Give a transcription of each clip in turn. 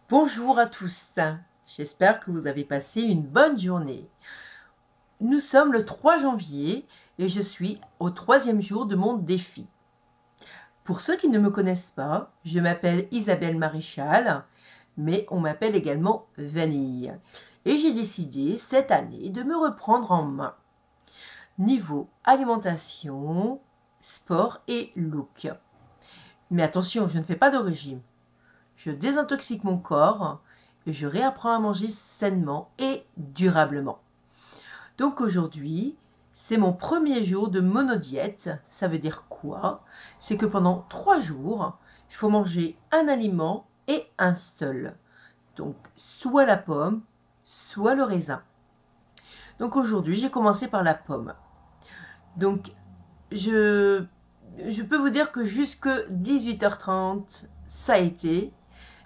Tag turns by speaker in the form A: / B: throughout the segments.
A: Bonjour à tous, j'espère que vous avez passé une bonne journée. Nous sommes le 3 janvier et je suis au 3e jour de mon défi. Pour ceux qui ne me connaissent pas, je m'appelle Isabelle Maréchal, mais on m'appelle également Vanille. Et j'ai décidé cette année de me reprendre en main. Niveau alimentation, sport et look. Mais attention, je ne fais pas de régime. Je désintoxique mon corps et je réapprends à manger sainement et durablement. Donc aujourd'hui, c'est mon premier jour de monodiète. Ça veut dire quoi? C'est que pendant 3 jours, il faut manger un aliment et un seul. Donc soit la pomme, soit le raisin. Donc aujourd'hui, j'ai commencé par la pomme. Donc je peux vous dire que jusque 18h30, ça a été.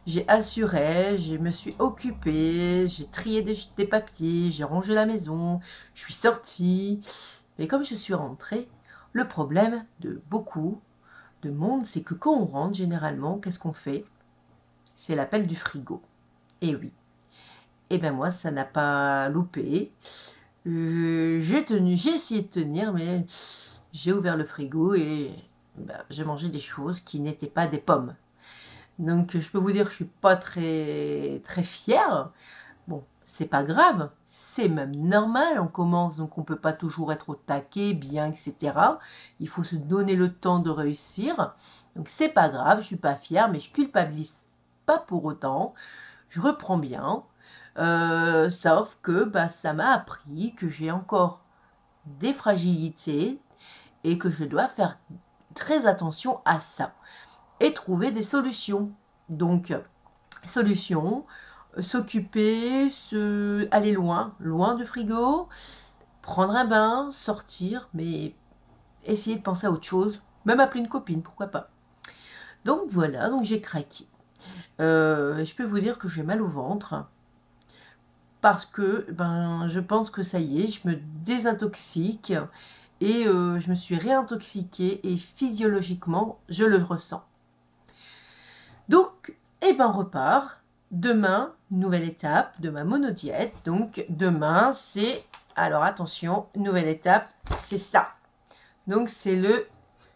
A: J'ai assuré, je me suis occupée, j'ai trié des papiers, j'ai rangé la maison, je suis sortie. Et comme je suis rentrée, le problème de beaucoup de monde, c'est que quand on rentre, généralement, qu'est-ce qu'on fait? C'est l'appel du frigo. Et oui. Et ben moi, ça n'a pas loupé. J'ai essayé de tenir, mais j'ai ouvert le frigo et ben, j'ai mangé des choses qui n'étaient pas des pommes. Donc je peux vous dire que je suis pas très fière. Bon, c'est pas grave, c'est même normal, on commence donc on peut pas toujours être au taquet, bien, etc. Il faut se donner le temps de réussir. Donc c'est pas grave, je suis pas fière, mais je culpabilise pas pour autant. Je reprends bien. Sauf que bah, ça m'a appris que j'ai encore des fragilités et que je dois faire très attention à ça et trouver des solutions. Donc, solution, s'occuper, aller loin du frigo, prendre un bain, sortir, mais essayer de penser à autre chose, même appeler une copine, pourquoi pas. Donc voilà, donc j'ai craqué. Je peux vous dire que j'ai mal au ventre parce que je pense que ça y est, je me désintoxique et je me suis réintoxiquée et physiologiquement, je le ressens. Donc, on repart. Demain, nouvelle étape de ma monodiète. Donc, demain, c'est... Alors, attention, nouvelle étape, c'est ça. Donc, c'est le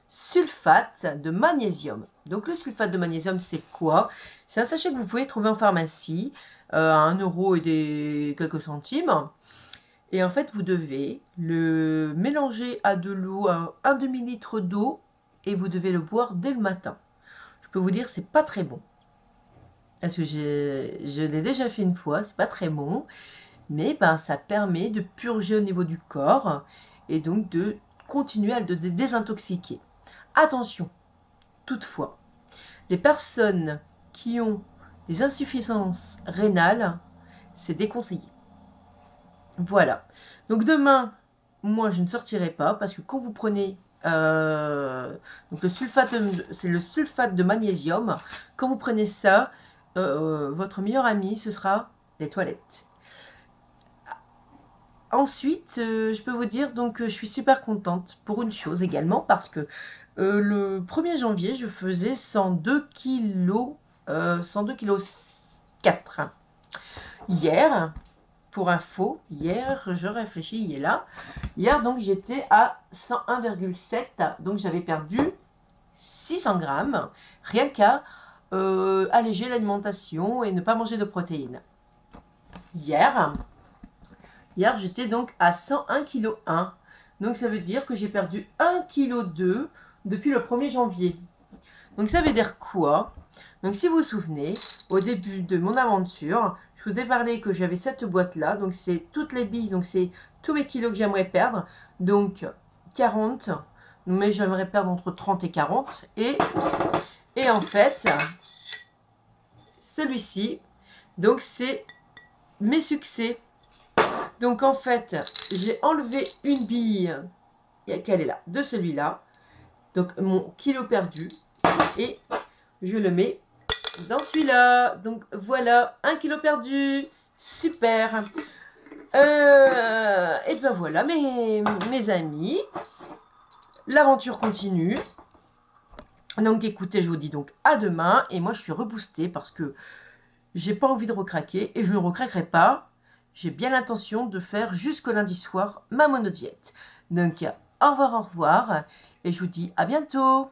A: sulfate de magnésium. Donc, le sulfate de magnésium, c'est quoi? C'est un sachet que vous pouvez trouver en pharmacie à 1 euro et des quelques centimes. Et en fait, vous devez le mélanger à de l'eau, à un demi-litre d'eau, et vous devez le boire dès le matin. Je peux vous dire, c'est pas très bon. Parce que je l'ai déjà fait une fois, c'est pas très bon. Mais ça permet de purger au niveau du corps et donc de continuer à le désintoxiquer. Attention, toutefois, les personnes qui ont des insuffisances rénales, c'est déconseillé. Voilà. Donc demain, moi je ne sortirai pas parce que quand vous prenez donc le sulfate, c'est le sulfate de magnésium. Quand vous prenez ça, votre meilleur ami, ce sera les toilettes. Ensuite, je peux vous dire donc je suis super contente pour une chose également parce que le 1er janvier, je faisais 102 kg, 102 kg 4. Hier, pour info, hier, je réfléchis, il est là. Hier, donc, j'étais à 101,7. Donc, j'avais perdu 600 grammes, rien qu'à alléger l'alimentation et ne pas manger de protéines. Hier, j'étais donc à 101,1 kg. Donc, ça veut dire que j'ai perdu 1,2 kg depuis le 1er janvier. Donc, ça veut dire quoi? Donc, si vous vous souvenez, au début de mon aventure, je vous ai parlé que j'avais cette boîte-là. Donc, c'est toutes les billes. Donc, c'est tous mes kilos que j'aimerais perdre. Donc, 40. Mais j'aimerais perdre entre 30 et 40. Et en fait, celui-ci, donc, c'est mes succès. Donc, en fait, j'ai enlevé une bille. Qu'elle est là, de celui-là. Donc, mon kilo perdu. Et je le mets dans celui-là. Donc voilà, 1 kilo perdu. Super. Et ben voilà, mes amis. L'aventure continue. Donc écoutez, je vous dis donc à demain. Et moi, je suis reboostée parce que J'ai pas envie de recraquer et je ne recraquerai pas. J'ai bien l'intention de faire jusqu'au lundi soir ma monodiète. Donc, au revoir et je vous dis à bientôt.